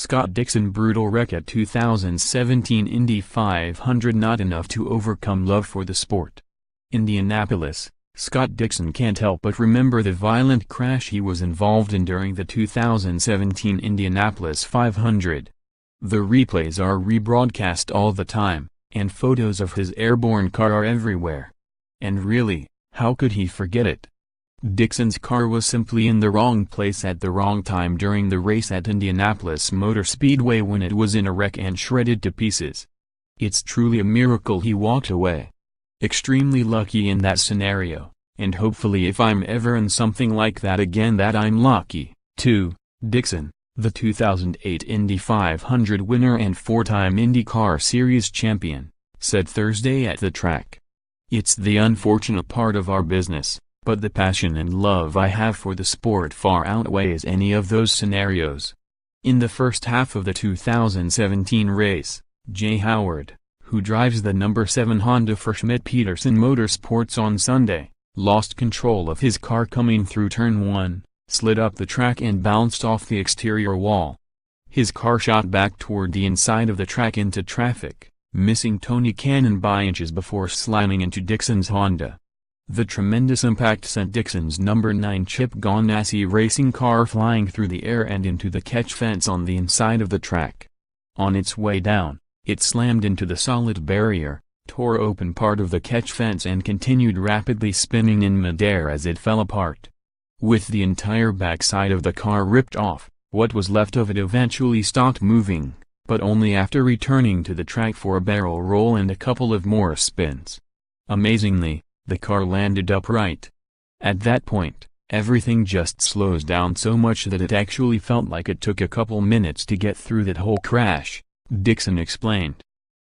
Dixon Brutal wreck at 2017 Indy 500 not enough to overcome love for the sport. Indianapolis, Scott Dixon can't help but remember the violent crash he was involved in during the 2017 Indianapolis 500. The replays are rebroadcast all the time, and photos of his airborne car are everywhere. And really, how could he forget it? Dixon's car was simply in the wrong place at the wrong time during the race at Indianapolis Motor Speedway when it was in a wreck and shredded to pieces. It's truly a miracle he walked away. Extremely lucky in that scenario, and hopefully if I'm ever in something like that again that I'm lucky, too. Dixon, the 2008 Indy 500 winner and four-time IndyCar Series champion, said Thursday at the track. "It's the unfortunate part of our business, but the passion and love I have for the sport far outweighs any of those scenarios." In the first half of the 2017 race, Jay Howard, who drives the number 7 Honda for Schmidt-Peterson Motorsports on Sunday, lost control of his car coming through Turn 1, slid up the track and bounced off the exterior wall. His car shot back toward the inside of the track into traffic, missing Tony Kanaan by inches before sliding into Dixon's Honda. The tremendous impact sent Dixon's number 9 Chip Ganassi racing car flying through the air and into the catch fence on the inside of the track. On its way down, it slammed into the solid barrier, tore open part of the catch fence and continued rapidly spinning in midair as it fell apart. With the entire backside of the car ripped off, what was left of it eventually stopped moving, but only after returning to the track for a barrel roll and a couple of more spins. Amazingly, the car landed upright. At that point, everything just slows down so much that it actually felt like it took a couple minutes to get through that whole crash, Dixon explained.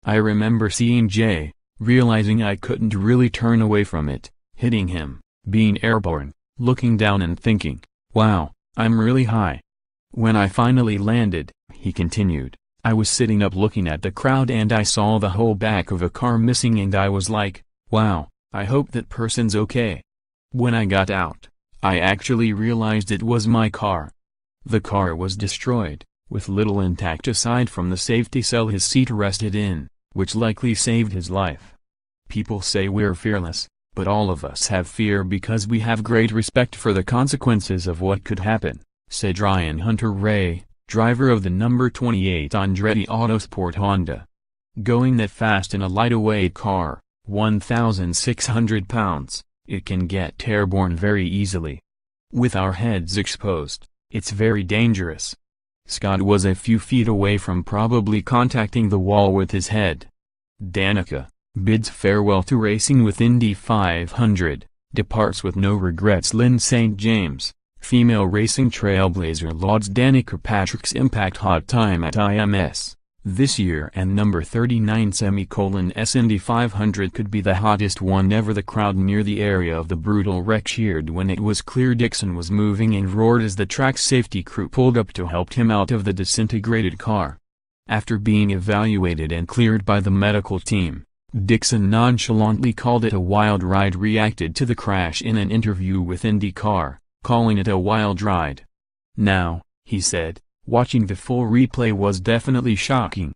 "I remember seeing Jay, realizing I couldn't really turn away from it, hitting him, being airborne, looking down and thinking, wow, I'm really high. When I finally landed," he continued, "I was sitting up looking at the crowd and I saw the whole back of a car missing and I was like, wow, I hope that person's okay. When I got out, I actually realized it was my car. The car was destroyed, with little intact aside from the safety cell his seat rested in, which likely saved his life. People say we're fearless, but all of us have fear because we have great respect for the consequences of what could happen," said Ryan Hunter-Reay, driver of the number 28 Andretti Autosport Honda. "Going that fast in a lightweight car, 1,600 pounds, it can get airborne very easily. With our heads exposed, it's very dangerous." Scott was a few feet away from probably contacting the wall with his head. Danica bids farewell to racing with Indy 500, departs with no regrets. Lynn St. James, female racing trailblazer, lauds Danica Patrick's impact hot time at IMS this year and number 39 S Indy 500 could be the hottest one ever. The crowd near the area of the brutal wreck cheered when it was clear Dixon was moving and roared as the track's safety crew pulled up to help him out of the disintegrated car. After being evaluated and cleared by the medical team, Dixon nonchalantly called it a wild ride. Reacted to the crash in an interview with IndyCar, calling it a wild ride. "Now," he said, "watching the full replay was definitely shocking.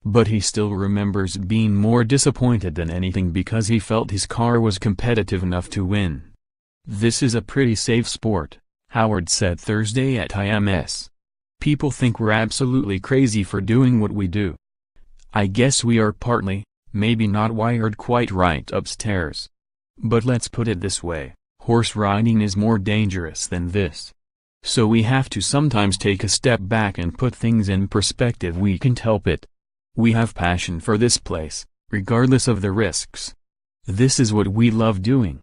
But he still remembers being more disappointed than anything because he felt his car was competitive enough to win. This is a pretty safe sport," Howard said Thursday at IMS. "People think we're absolutely crazy for doing what we do. I guess we are partly, maybe not wired quite right upstairs. But let's put it this way, horse riding is more dangerous than this. So we have to sometimes take a step back and put things in perspective. We can't help it. We have passion for this place, regardless of the risks. This is what we love doing."